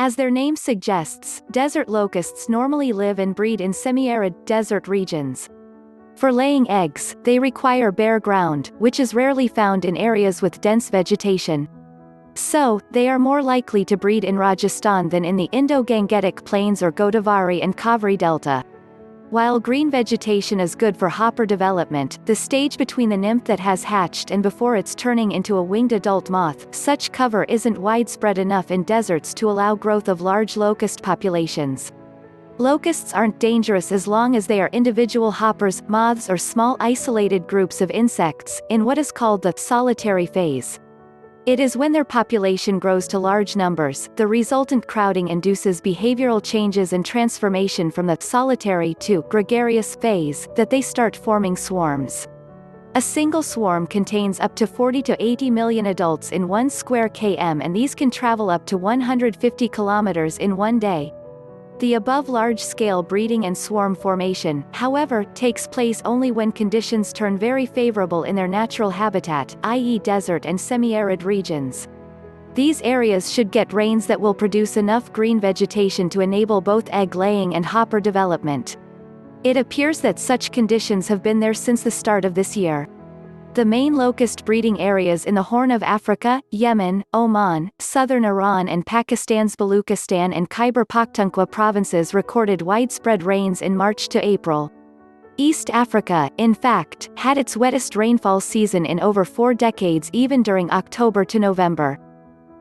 As their name suggests, desert locusts normally live and breed in semi-arid, desert regions. For laying eggs, they require bare ground, which is rarely found in areas with dense vegetation. So, they are more likely to breed in Rajasthan than in the Indo-Gangetic Plains or Godavari and Kaveri Delta. While green vegetation is good for hopper development, the stage between the nymph that has hatched and before it's turning into a winged adult moth, such cover isn't widespread enough in deserts to allow growth of large locust populations. Locusts aren't dangerous as long as they are individual hoppers, moths or small isolated groups of insects, in what is called the solitary phase. It is when their population grows to large numbers, the resultant crowding induces behavioral changes and transformation from the solitary to gregarious phase, that they start forming swarms. A single swarm contains up to 40 to 80 million adults in 1 square km, and these can travel up to 150 kilometers in one day. The above large-scale breeding and swarm formation, however, takes place only when conditions turn very favorable in their natural habitat, i.e. desert and semi-arid regions. These areas should get rains that will produce enough green vegetation to enable both egg-laying and hopper development. It appears that such conditions have been there since the start of this year. The main locust breeding areas in the Horn of Africa, Yemen, Oman, southern Iran and Pakistan's Baluchistan and Khyber Pakhtunkhwa provinces recorded widespread rains in March to April. East Africa, in fact, had its wettest rainfall season in over 4 decades, even during October to November.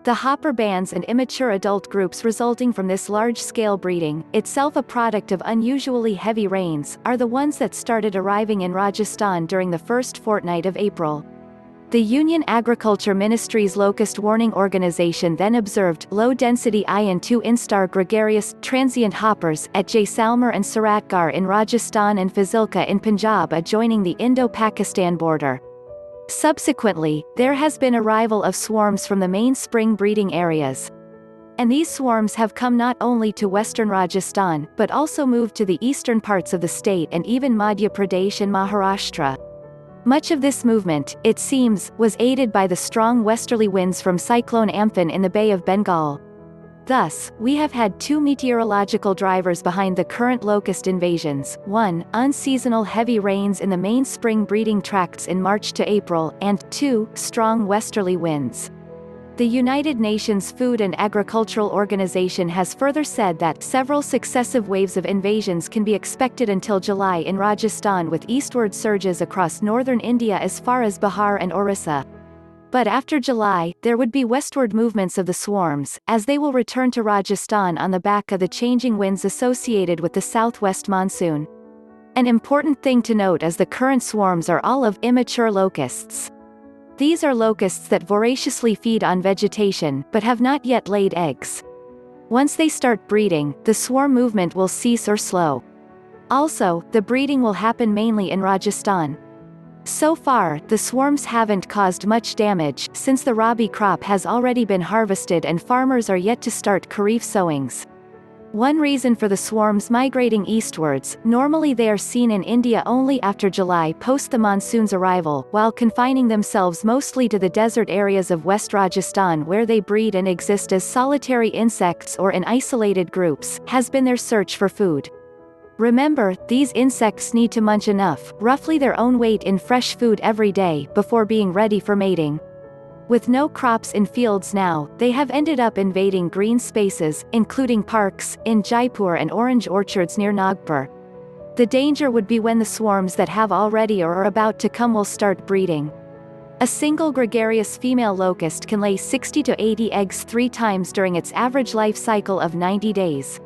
The hopper bands and immature adult groups resulting from this large-scale breeding, itself a product of unusually heavy rains, are the ones that started arriving in Rajasthan during the first fortnight of April. The Union Agriculture Ministry's Locust Warning Organization then observed low-density IN2 instar gregarious, transient hoppers at Jaisalmer and Suratgarh in Rajasthan and Fazilka in Punjab adjoining the Indo-Pakistan border. Subsequently, there has been arrival of swarms from the main spring breeding areas. And these swarms have come not only to western Rajasthan, but also moved to the eastern parts of the state and even Madhya Pradesh and Maharashtra. Much of this movement, it seems, was aided by the strong westerly winds from Cyclone Amphan in the Bay of Bengal. Thus, we have had 2 meteorological drivers behind the current locust invasions: 1, unseasonal heavy rains in the main spring breeding tracts in March to April, and 2, strong westerly winds. The United Nations Food and Agricultural Organization has further said that several successive waves of invasions can be expected until July in Rajasthan, with eastward surges across northern India as far as Bihar and Orissa. But after July, there would be westward movements of the swarms, as they will return to Rajasthan on the back of the changing winds associated with the southwest monsoon. An important thing to note is the current swarms are all of immature locusts. These are locusts that voraciously feed on vegetation, but have not yet laid eggs. Once they start breeding, the swarm movement will cease or slow. Also, the breeding will happen mainly in Rajasthan. So far, the swarms haven't caused much damage, since the rabi crop has already been harvested and farmers are yet to start kharif sowings. One reason for the swarms migrating eastwards, normally they are seen in India only after July post the monsoon's arrival, while confining themselves mostly to the desert areas of West Rajasthan where they breed and exist as solitary insects or in isolated groups, has been their search for food. Remember, these insects need to munch enough, roughly their own weight in fresh food every day, before being ready for mating. With no crops in fields now, they have ended up invading green spaces, including parks, in Jaipur and orange orchards near Nagpur. The danger would be when the swarms that have already or are about to come will start breeding. A single gregarious female locust can lay 60 to 80 eggs 3 times during its average life cycle of 90 days.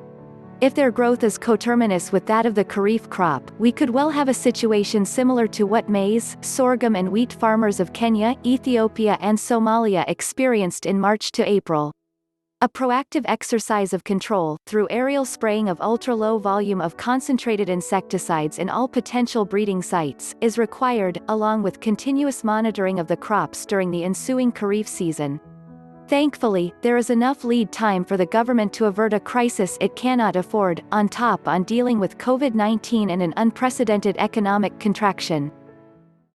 If their growth is coterminous with that of the kharif crop, we could well have a situation similar to what maize, sorghum and wheat farmers of Kenya, Ethiopia and Somalia experienced in March to April. A proactive exercise of control, through aerial spraying of ultra-low volume of concentrated insecticides in all potential breeding sites, is required, along with continuous monitoring of the crops during the ensuing kharif season. Thankfully, there is enough lead time for the government to avert a crisis it cannot afford, on dealing with COVID-19 and an unprecedented economic contraction.